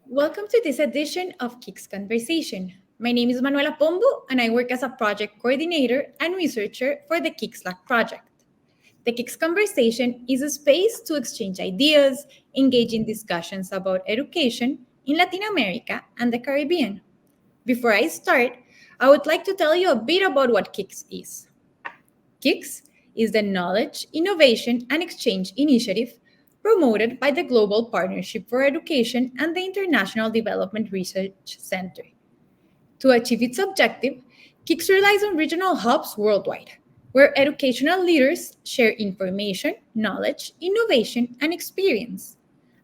Welcome to this edition of KIX Conversation. My name is Manuela Pombo, and I work as a project coordinator and researcher for the KIX Lab project. The KIX Conversation is a space to exchange ideas, engage in discussions about education in Latin America and the Caribbean. Before I start, I would like to tell you a bit about what KIX is. KIX is the Knowledge, Innovation, and Exchange Initiative promoted by the Global Partnership for Education and the International Development Research Center. To achieve its objective, KIX relies on regional hubs worldwide, where educational leaders share information, knowledge, innovation, and experience.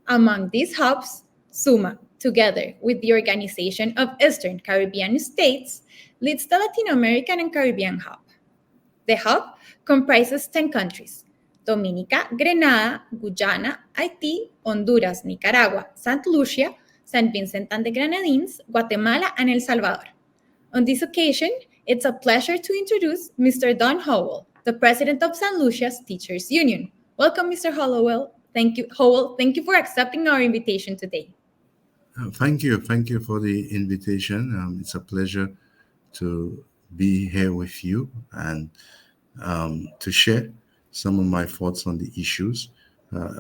Among these hubs, SUMA, together with the Organization of Eastern Caribbean States, leads the Latin American and Caribbean Hub. The hub comprises 10 countries: Dominica, Grenada, Guyana, Haiti, Honduras, Nicaragua, St. Lucia, St. Vincent and the Grenadines, Guatemala, and El Salvador. On this occasion, it's a pleasure to introduce Mr. Don Howell, the president of St. Lucia's Teachers Union. Welcome, Mr. Hollowell. Thank you, Howell. Thank you for accepting our invitation today. Thank you. Thank you for the invitation. It's a pleasure to be here with you and to share some of my thoughts on the issues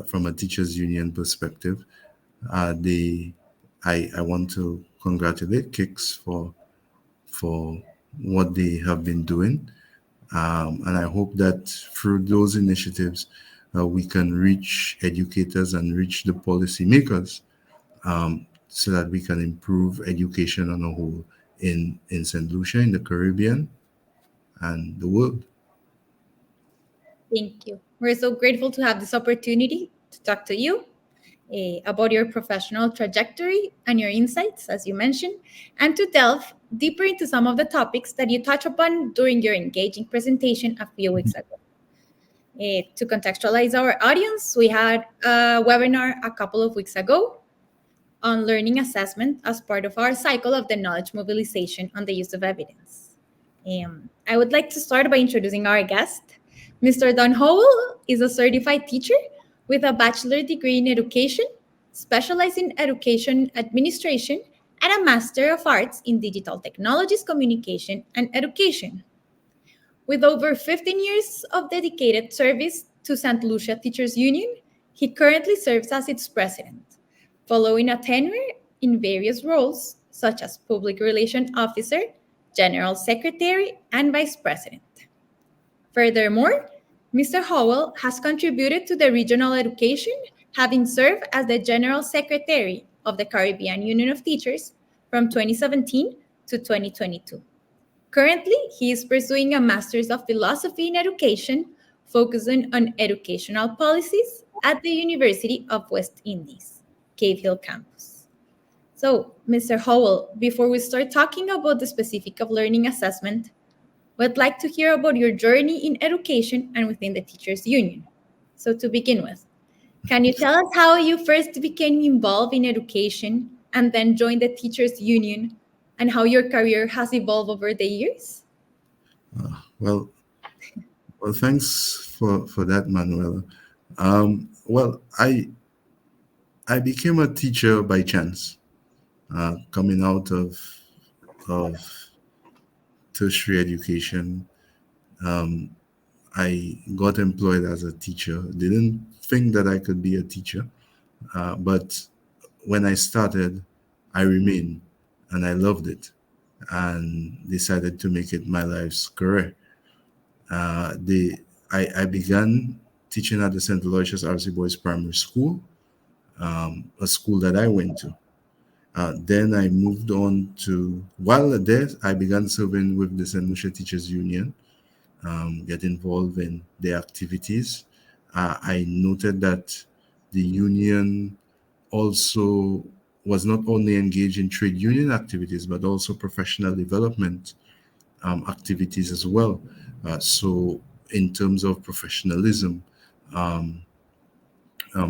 from a teachers union perspective. The I want to congratulate KIX for what they have been doing, and I hope that through those initiatives we can reach educators and reach the policymakers so that we can improve education on a whole in St. Lucia, in the Caribbean, and the world. Thank you. We're so grateful to have this opportunity to talk to you about your professional trajectory and your insights, as you mentioned, and to delve deeper into some of the topics that you touched upon during your engaging presentation a few weeks ago. To contextualize our audience, we had a webinar a couple of weeks ago on learning assessment as part of our cycle of the knowledge mobilization on the use of evidence. I would like to start by introducing our guest. Mr. Don Howell is a certified teacher with a bachelor degree in education, specialized in education administration, and a Master of Arts in digital technologies, communication, and education. With over 15 years of dedicated service to St. Lucia Teachers Union, he currently serves as its president, following a tenure in various roles such as Public Relations Officer, General Secretary, and Vice President. Furthermore, Mr. Howell has contributed to the regional education, having served as the General Secretary of the Caribbean Union of Teachers from 2017 to 2022. Currently, he is pursuing a Master's of Philosophy in Education, focusing on educational policies at the University of West Indies, Cave Hill campus. So, Mr. Howell, before we start talking about the specific of learning assessment, we'd like to hear about your journey in education and within the Teachers Union. So to begin with, can you tell us how you first became involved in education and then joined the Teachers Union and how your career has evolved over the years? Uh, well, well, thanks for that, Manuela. Well, I became a teacher by chance, coming out of tertiary education. Um, I got employed as a teacher. Didn't think that I could be a teacher, but when I started, I remained, and I loved it, and decided to make it my life's career. The I began teaching at the St. Aloysius RC Boys Primary School, a school that I went to. Then I moved on to, while there, I began serving with the St. Lucia Teachers Union, get involved in their activities. I noted that the union also was not only engaged in trade union activities, but also professional development activities as well. So, in terms of professionalism, um,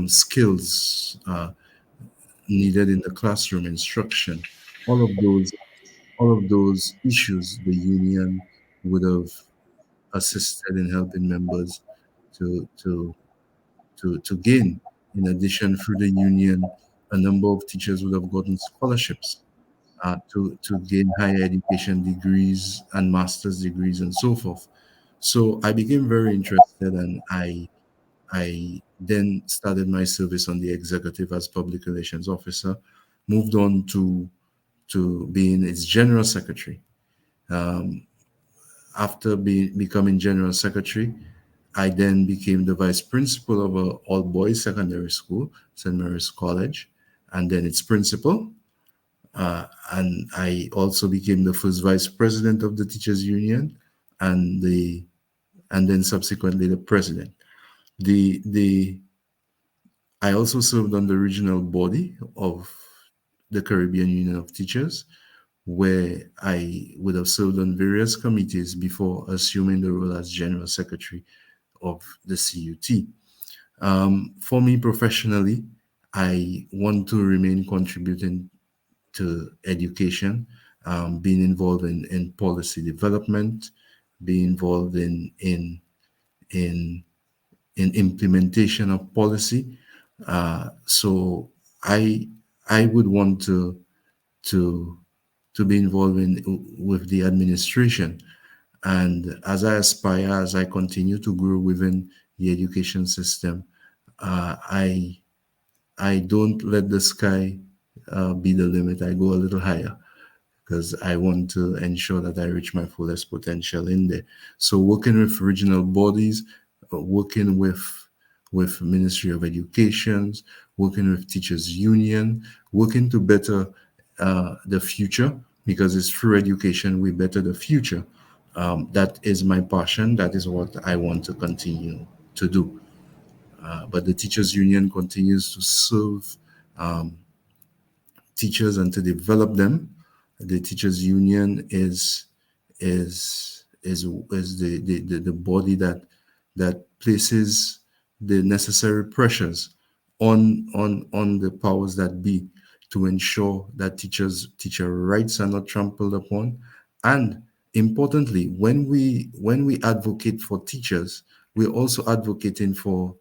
skills needed in the classroom instruction, all of those, all of those issues, the union would have assisted in helping members to to gain. In addition, through the union, a number of teachers would have gotten scholarships to gain higher education degrees and master's degrees and so forth. So I became very interested, and I then started my service on the executive as public relations officer, moved on to being its general secretary. Um, After becoming general secretary, I then became the vice principal of a all boys secondary school, St. Mary's College, and then its principal. And I also became the first vice president of the Teachers Union, and then subsequently the president. The I also served on the regional body of the Caribbean Union of Teachers, where I would have served on various committees before assuming the role as general secretary of the CUT. For me professionally, I want to remain contributing to education, being involved in policy development, being involved in in implementation of policy. So I I would want to to be involved with the administration. And as I aspire, as I continue to grow within the education system, uh, I I don't let the sky be the limit. I go a little higher because I want to ensure that I reach my fullest potential in there. So working with regional bodies, working with Ministry of Educations, working with Teachers Union, working to better the future, because it's through education we better the future. That is my passion. That is what I want to continue to do. But the Teachers Union continues to serve teachers and to develop them. The teachers union is the body that places the necessary pressures on the powers that be to ensure that teacher rights are not trampled upon. And importantly, when we advocate for teachers, we're also advocating for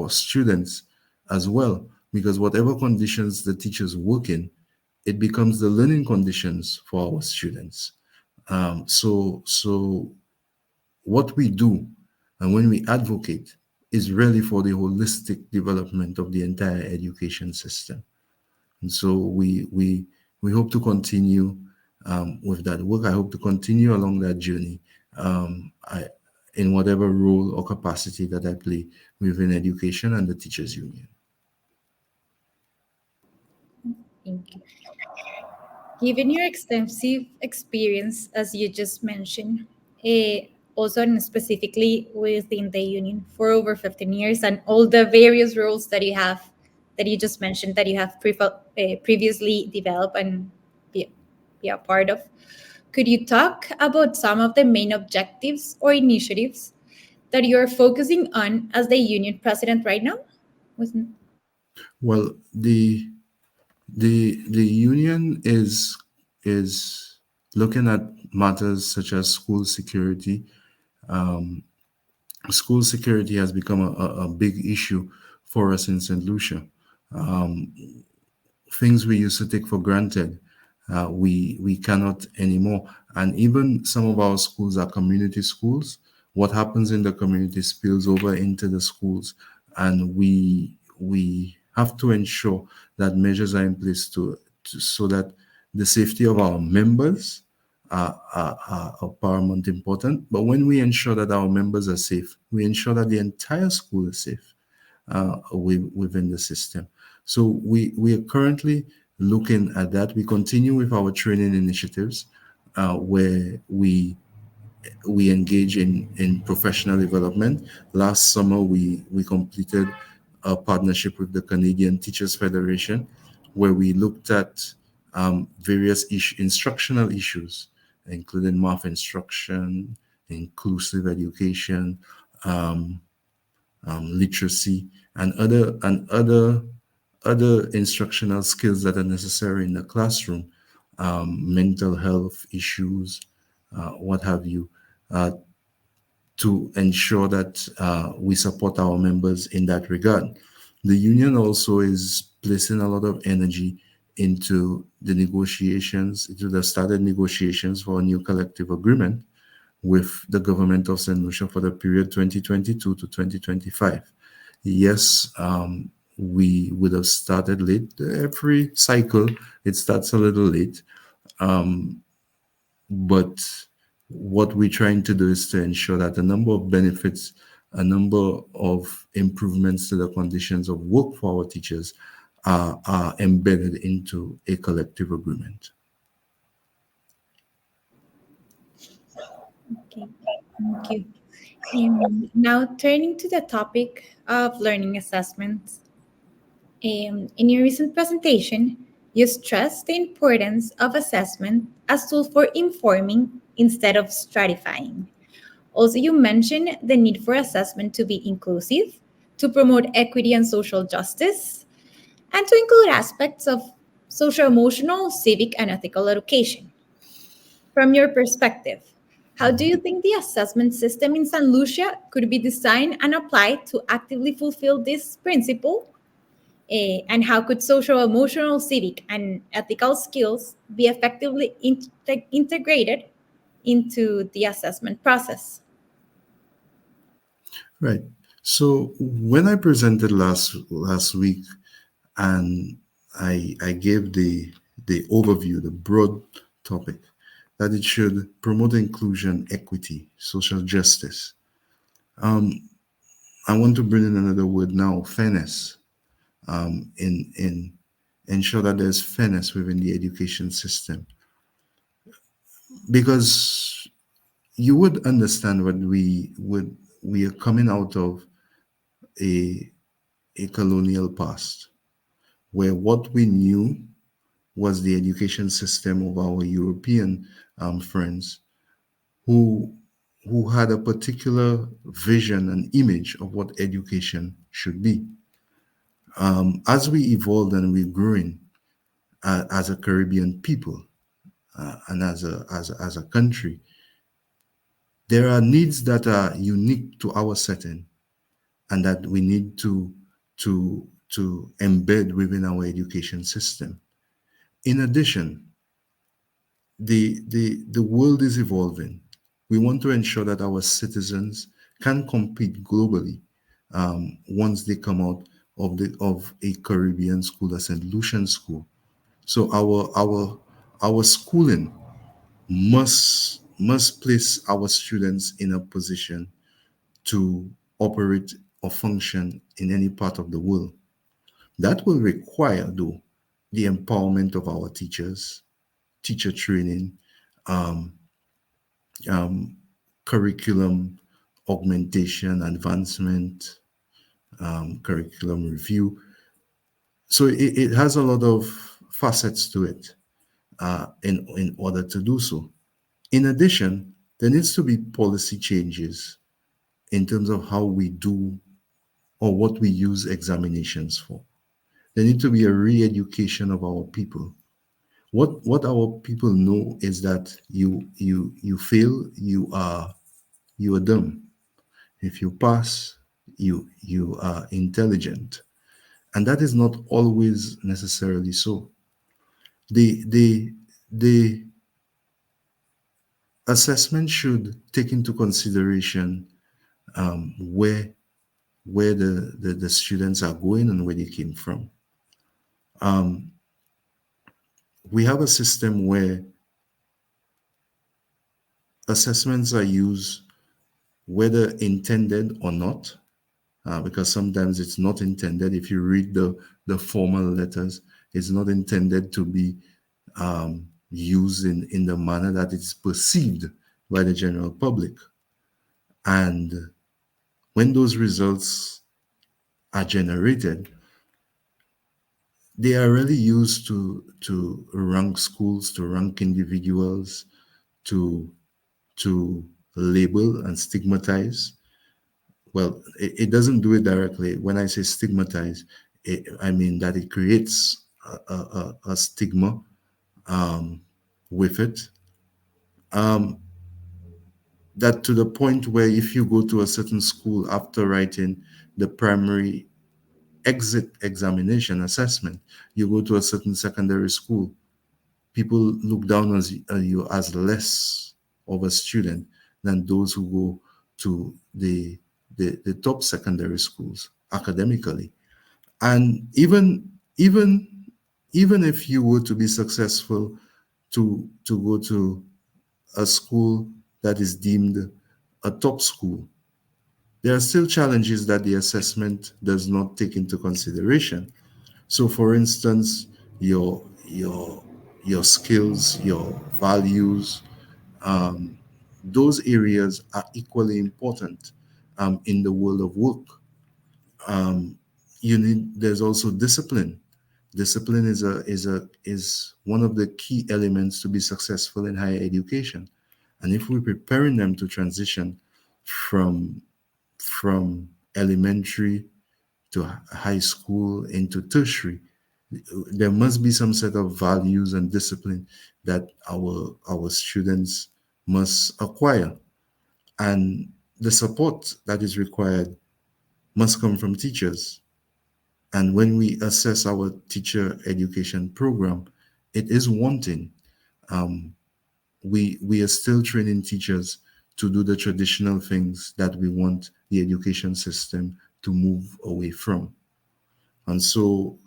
students as well, because whatever conditions the teachers work in, it becomes the learning conditions for our students. So what we do and when we advocate is really for the holistic development of the entire education system. And so we hope to continue with that work. I hope to continue along that journey, in whatever role or capacity that I play within education and the teachers union. Thank you. Given your extensive experience, as you just mentioned, also and specifically within the union for over 15 years, and all the various roles that you have, that you just mentioned, that you have previously developed and be a part of, could you talk about some of the main objectives or initiatives that you're focusing on as the union president right now? Well, the union is looking at matters such as school security. School security has become a big issue for us in St. Lucia. Things we used to take for granted, we cannot anymore. And even some of our schools are community schools. What happens in the community spills over into the schools, and we have to ensure that measures are in place so that the safety of our members are paramount important. But when we ensure that our members are safe, we ensure that the entire school is safe within the system. So we are currently looking at that. We continue with our training initiatives, where we engage in professional development. Last summer, we completed a partnership with the Canadian Teachers Federation, where we looked at various instructional issues, including math instruction, inclusive education, literacy, and other instructional skills that are necessary in the classroom, mental health issues, what have you, uh, to ensure that we support our members in that regard. The union also is placing a lot of energy into the negotiations. It would have started negotiations for a new collective agreement with the government of St. Lucia for the period 2022 to 2025. Yes, we would have started late. Every cycle, it starts a little late. But what we're trying to do is to ensure that a number of benefits, a number of improvements to the conditions of work for our teachers are embedded into a collective agreement. Okay, thank you. Now, turning to the topic of learning assessments. In your recent presentation, you stressed the importance of assessment as tool for informing instead of stratifying. Also, you mentioned the need for assessment to be inclusive, to promote equity and social justice, and to include aspects of social emotional, civic, and ethical education. From your perspective, how do you think the assessment system in San Lucia could be designed and applied to actively fulfill this principle? And how could social, emotional, civic, and ethical skills be effectively integrated into the assessment process? Right. So when I presented last week, and I gave the overview, the broad topic, that it should promote inclusion, equity, social justice. I want to bring in another word now, fairness, in ensure that there's fairness within the education system. Because you would understand what we are coming out of a colonial past, where what we knew was the education system of our European friends who had a particular vision and image of what education should be. As we evolved and we're growing as a Caribbean people and as a country, there are needs that are unique to our setting and that we need to embed within our education system. In addition, the world is evolving. We want to ensure that our citizens can compete globally once they come out of a Caribbean school, a St. Lucian school. So our schooling must place our students in a position to operate or function in any part of the world. That will require, though, the empowerment of our teachers, teacher training, um, curriculum augmentation, advancement, curriculum review. So it has a lot of facets to it in order to do so. In addition, there needs to be policy changes in terms of how we do or what we use examinations for. There need to be a re-education of our people. What our people know is that you fail, you are dumb. If you pass, you are intelligent. And that is not always necessarily so. The assessment should take into consideration where the students are going and where they came from. We have a system where assessments are used whether intended or not, because sometimes it's not intended. If you read the formal letters, it's not intended to be used in the manner that it's perceived by the general public. And when those results are generated, they are really used to rank schools, to rank individuals, to label and stigmatize. Well, it doesn't do it directly. When I say stigmatize, I mean that it creates a stigma with it. That to the point where if you go to a certain school after writing the primary exit examination assessment. You go to a certain secondary school, people look down on you as less of a student than those who go to the top secondary schools academically. And even if you were to be successful to go to a school that is deemed a top school, there are still challenges that the assessment does not take into consideration. So, for instance, your skills, your values, those areas are equally important in the world of work. There's also discipline. Discipline is one of the key elements to be successful in higher education. And if we're preparing them to transition from elementary to high school into tertiary, there must be some set of values and discipline that our students must acquire, and the support that is required must come from teachers. And when we assess our teacher education program, it is wanting. We are still training teachers to do the traditional things that we want the education system to move away from. And so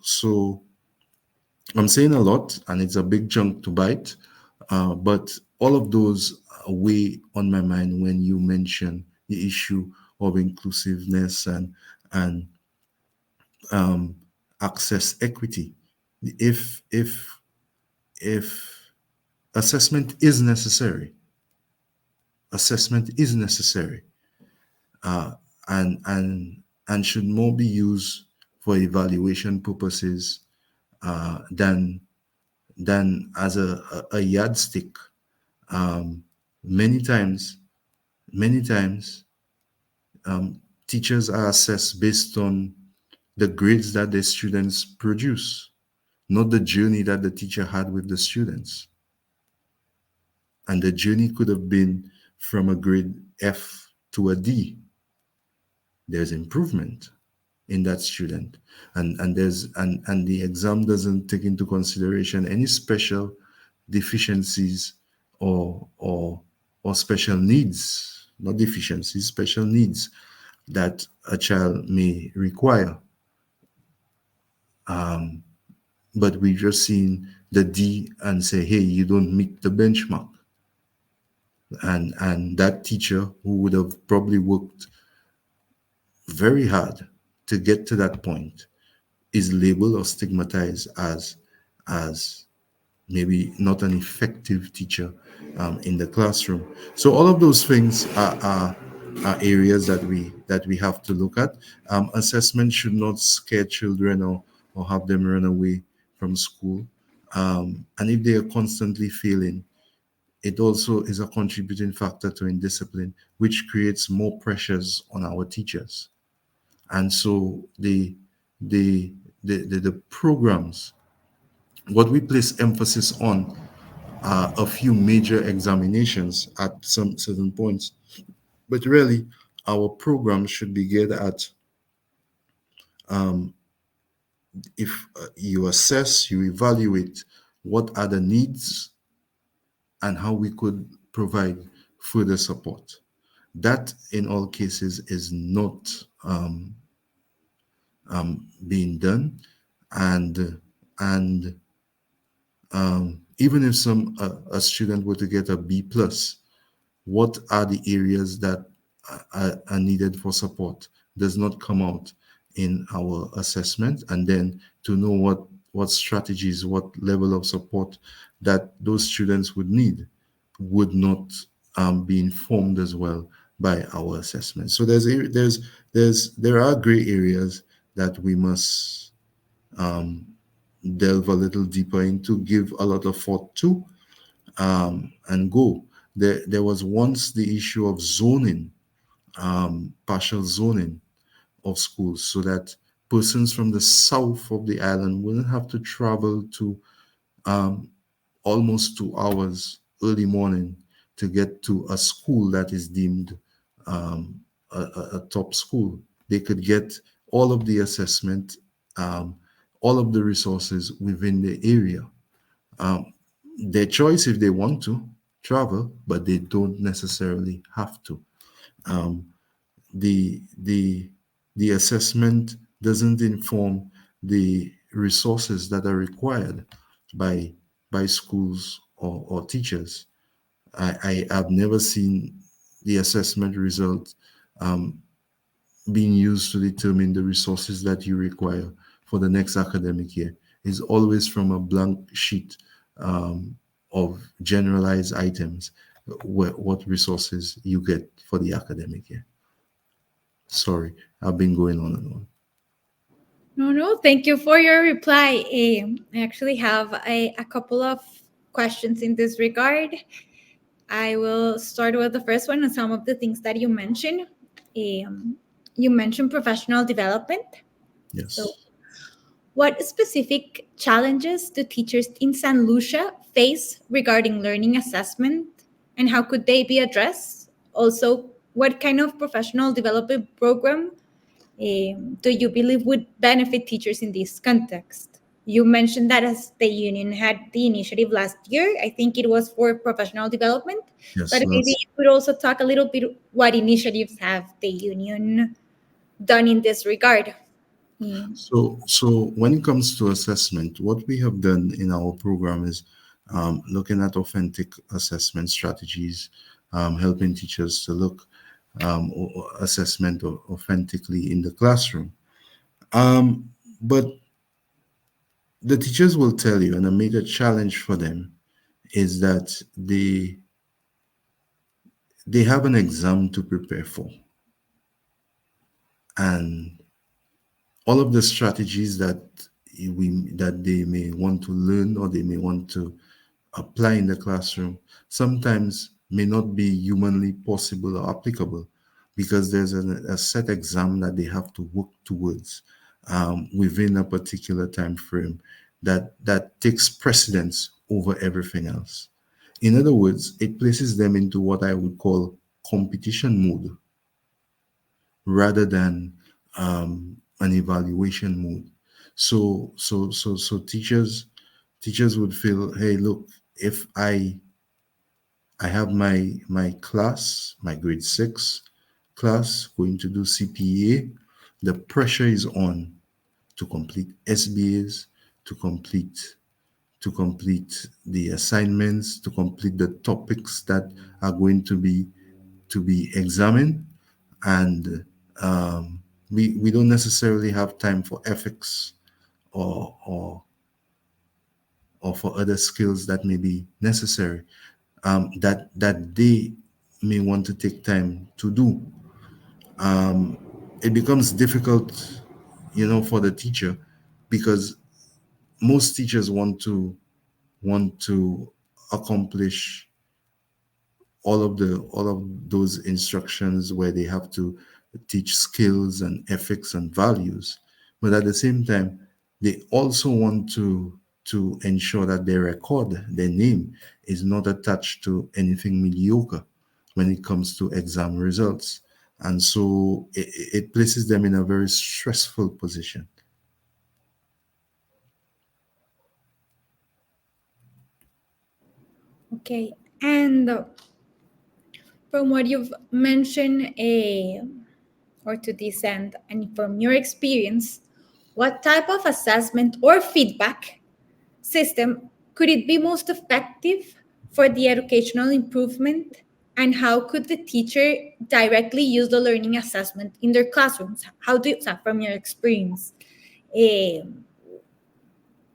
I'm saying a lot, and it's a big chunk to bite, but all of those weigh on my mind when you mention the issue of inclusiveness and access equity. If assessment is necessary, assessment is necessary, uh, and should more be used for evaluation purposes than as a yardstick. Many times, many times, teachers are assessed based on the grades that the students produce, not the journey that the teacher had with the students. And the journey could have been from a grade F to a D. There's improvement in that student, and the exam doesn't take into consideration any special deficiencies or special needs, not deficiencies, special needs that a child may require. But we just seen the D and say, hey, you don't meet the benchmark. And that teacher who would have probably worked very hard to get to that point is labeled or stigmatized as maybe not an effective teacher in the classroom. So all of those things are areas that we have to look at. Assessment should not scare children or have them run away from school. And if they are constantly failing, it also is a contributing factor to indiscipline, which creates more pressures on our teachers. And so the programs, what we place emphasis on are a few major examinations at some certain points, but really our program should be geared at if you assess, you evaluate what are the needs and how we could provide further support. That in all cases is not being done, and even if a student were to get a B plus, what are the areas that are needed for support does not come out in our assessment, and then to know what strategies, what level of support that those students would need would not be informed as well by our assessment. So there are gray areas that we must delve a little deeper into, give a lot of thought to, and go. There was once the issue of zoning, partial zoning of schools, so that persons from the south of the island wouldn't have to travel to almost 2 hours early morning to get to a school that is deemed a top school. They could get all of the assessment um, all of the resources within the area. Um, their choice if they want to travel, but they don't necessarily have to. Um, the the the assessment doesn't inform the resources that are required by schools or teachers. I have never seen the assessment result um, being used to determine the resources that you require for the next academic year. Is always from a blank sheet of generalized items, what resources you get for the academic year. Sorry, I've been going on and on. No, no, thank you for your reply. I actually have a couple of questions in this regard. I will start with the first one and some of the things that you mentioned. You mentioned professional development. So, Yes. what specific challenges do teachers in San Lucia face regarding learning assessment, and how could they be addressed? Also, what kind of professional development program do you believe would benefit teachers in this context? You mentioned that as the union had the initiative last year, I think it was for professional development, but Yes. maybe you could also talk a little bit what initiatives have the union done in this regard. Mm. So when it comes to assessment, what we have done in our program is looking at authentic assessment strategies, helping teachers to look assessment authentically in the classroom. But the teachers will tell you, and a major challenge for them is that they have an exam to prepare for, and all of the strategies that they may want to learn or they may want to apply in the classroom sometimes may not be humanly possible or applicable because there's a set exam that they have to work towards within a particular time frame that takes precedence over everything else. In other words, it places them into what I would call competition mode rather than an evaluation mode. So teachers would feel, hey, look, if I have my class, my grade 6 class going to do CPA, the pressure is on to complete SBAs, to complete the assignments, to complete the topics that are going to be examined, and we don't necessarily have time for ethics or for other skills that may be necessary, that they may want to take time to do. It becomes difficult, for the teacher, because most teachers want to accomplish all of those instructions where they have to teach skills and ethics and values, but at the same time they also want to ensure that their record, their name, is not attached to anything mediocre when it comes to exam results, and so it places them in a very stressful position. Okay, and from what you've mentioned, or to this end, and from your experience, what type of assessment or feedback system could it be most effective for the educational improvement, and how could the teacher directly use the learning assessment in their classrooms? How do you, so from your experience, eh,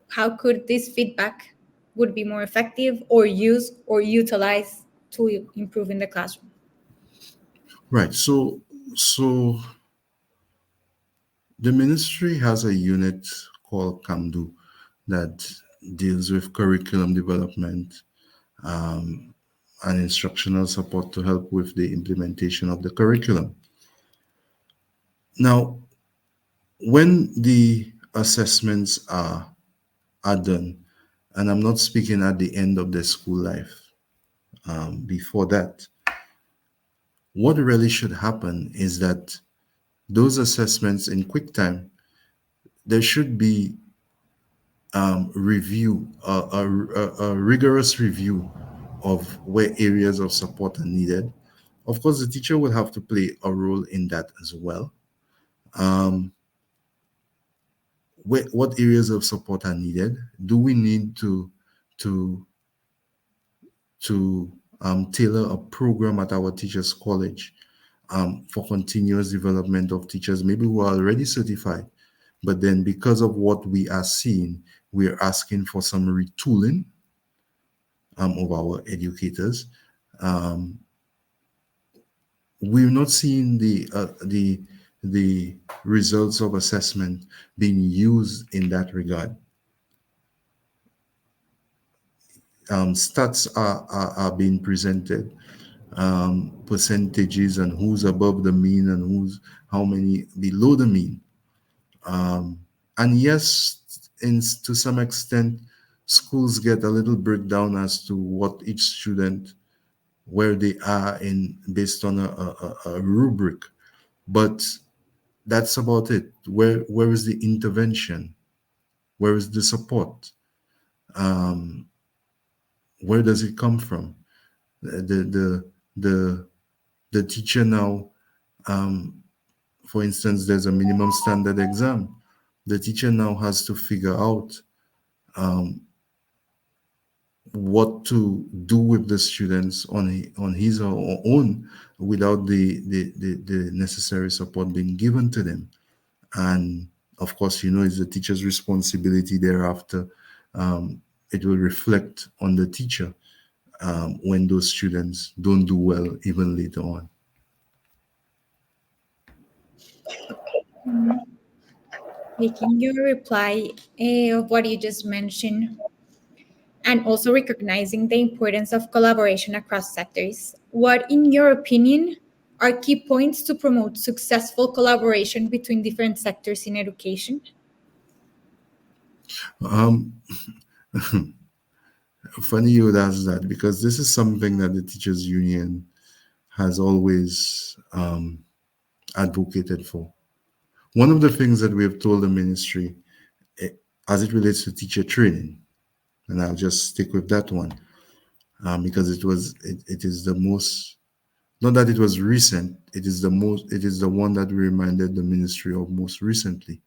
how could this feedback would be more effective or used or utilized to improve in the classroom? Right. So the ministry has a unit called CAMDU that deals with curriculum development and instructional support to help with the implementation of the curriculum. Now, when the assessments are done, and I'm not speaking at the end of the school life, before that, what really should happen is that those assessments in quick time there should be review, a rigorous review of where areas of support are needed. Of course, the teacher will have to play a role in that as well. Um, what areas of support are needed? Do we need to to tailor a program at our teachers' college for continuous development of teachers, maybe who are already certified, but then because of what we are seeing, we're asking for some retooling of our educators. Um, we're not seeing the results of assessment being used in that regard. Stats are being presented, percentages, and who's above the mean and who's how many below the mean. And yes, to some extent, schools get a little breakdown as to what each student, where they are in based on a rubric. But that's about it. Where is the intervention? Where is the support? Um, where does it come from? The the the teacher now, um, for instance, there's a minimum standard exam. The teacher now has to figure out um, what to do with the students on his or her own without the necessary support being given to them. And of course, it's the teacher's responsibility thereafter. It will reflect on the teacher when those students don't do well even later on. Taking your reply of what you just mentioned, and also recognizing the importance of collaboration across sectors, what, in your opinion, are key points to promote successful collaboration between different sectors in education? Um, Funny you would ask that because this is something that the Teachers Union has always advocated for. One of the things that we have told the ministry, eh, as it relates to teacher training, and I'll just stick with that one because it is the most, not that it was recent, it is the one that we reminded the ministry of most recently,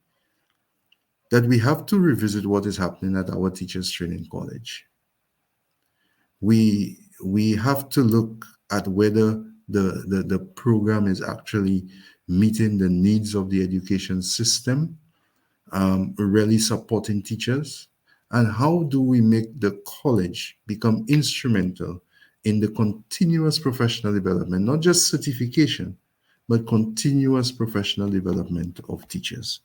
that we have to revisit what is happening at our teachers training college. We have to look at whether the program is actually meeting the needs of the education system, really supporting teachers, and how do we make the college become instrumental in the continuous professional development, not just certification, but continuous professional development of teachers.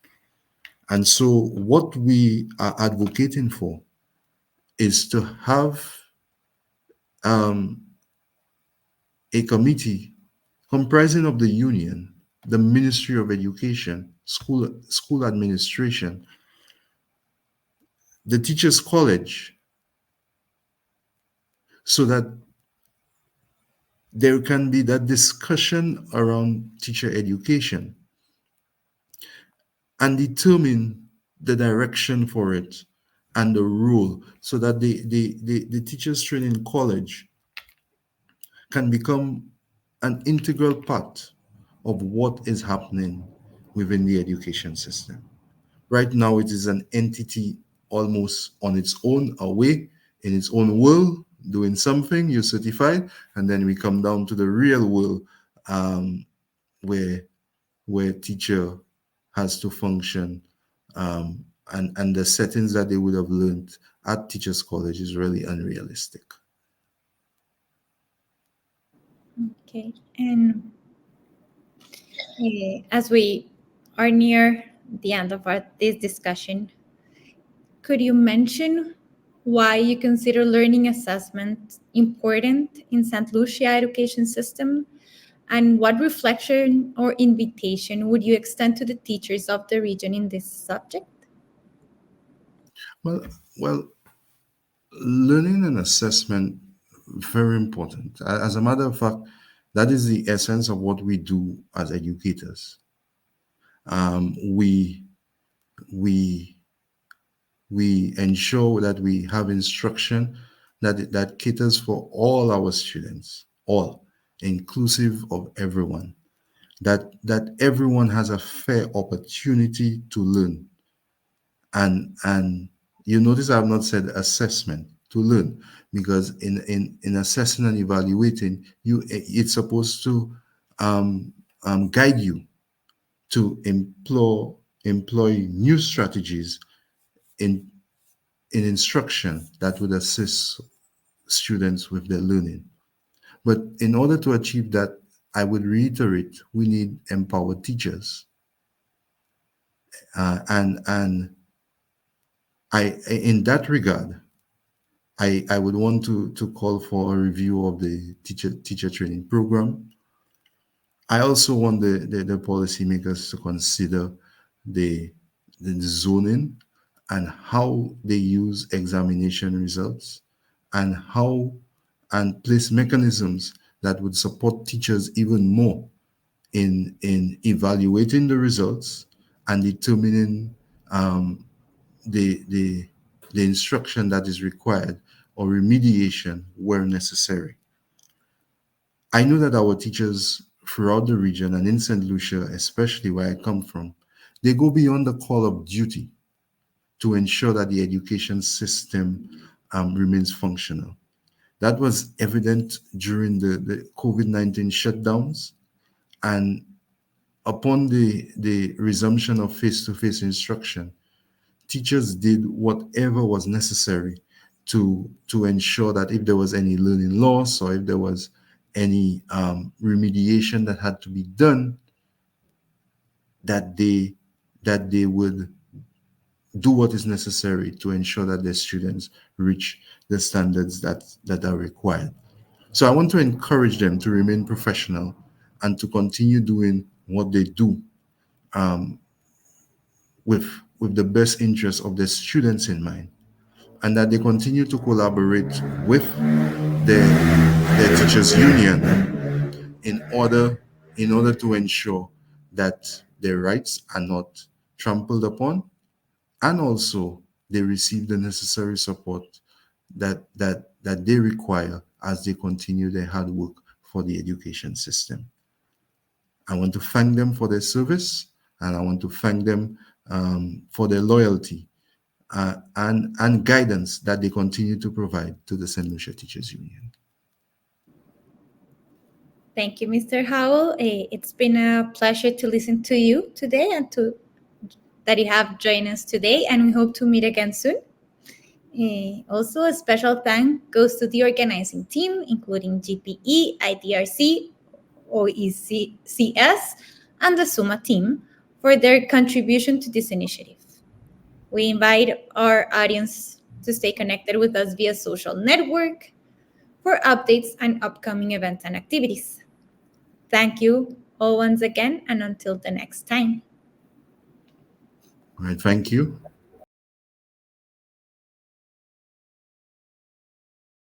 And so what we are advocating for is to have um, a committee comprising of the union, the Ministry of Education, school administration, the Teachers College, so that there can be that discussion around teacher education and determine the direction for it and the rule so that the Teachers Training College can become an integral part of what is happening within the education system. Right now, it is an entity almost on its own, away in its own world, doing something, you're certified, and then we come down to the real world um, where teacher has to function and the settings that they would have learned at teachers college is really unrealistic. Okay, and as we are near the end of this discussion, could you mention why you consider learning assessment important in St. Lucia education system? And what reflection or invitation would you extend to the teachers of the region in this subject? Well, learning and assessment, very important. As a matter of fact, that is the essence of what we do as educators. We we we ensure that we have instruction that caters for all our students, all, inclusive of everyone. That everyone has a fair opportunity to learn. And you notice I have not said assessment, to learn, because in assessing and evaluating, it's supposed to guide you to employ new strategies in instruction that would assist students with their learning. But in order to achieve that, I would reiterate, we need empowered teachers. And in that regard, I would want to call for a review of the teacher training program. I also want the policymakers to consider the, the zoning and how they use examination results, and how and place mechanisms that would support teachers even more in evaluating the results and determining the, the, the instruction that is required or remediation where necessary. I know that our teachers throughout the region and in St. Lucia, especially where I come from, they go beyond the call of duty to ensure that the education system remains functional. That was evident during the COVID-19 shutdowns, and upon the resumption of face-to-face instruction, teachers did whatever was necessary to ensure that if there was any learning loss or if there was any remediation that had to be done, that they would do what is necessary to ensure that their students reach the standards that are required. So I want to encourage them to remain professional and to continue doing what they do with the best interests of the students in mind, and that they continue to collaborate with their, their teachers union in order to ensure that their rights are not trampled upon, and also they receive the necessary support that they require as they continue their hard work for the education system. I want to thank them for their service, and I want to thank them for their loyalty and guidance that they continue to provide to the St. Lucia Teachers Union. Thank you, Mr. Howell. It's been a pleasure to listen to you today and to that you have joined us today, and we hope to meet again soon. Also, a special thank goes to the organizing team, including GPE, IDRC, OECS, and the SUMA team for their contribution to this initiative. We invite our audience to stay connected with us via social network for updates and upcoming events and activities. Thank you all once again, and until the next time. All right, thank you.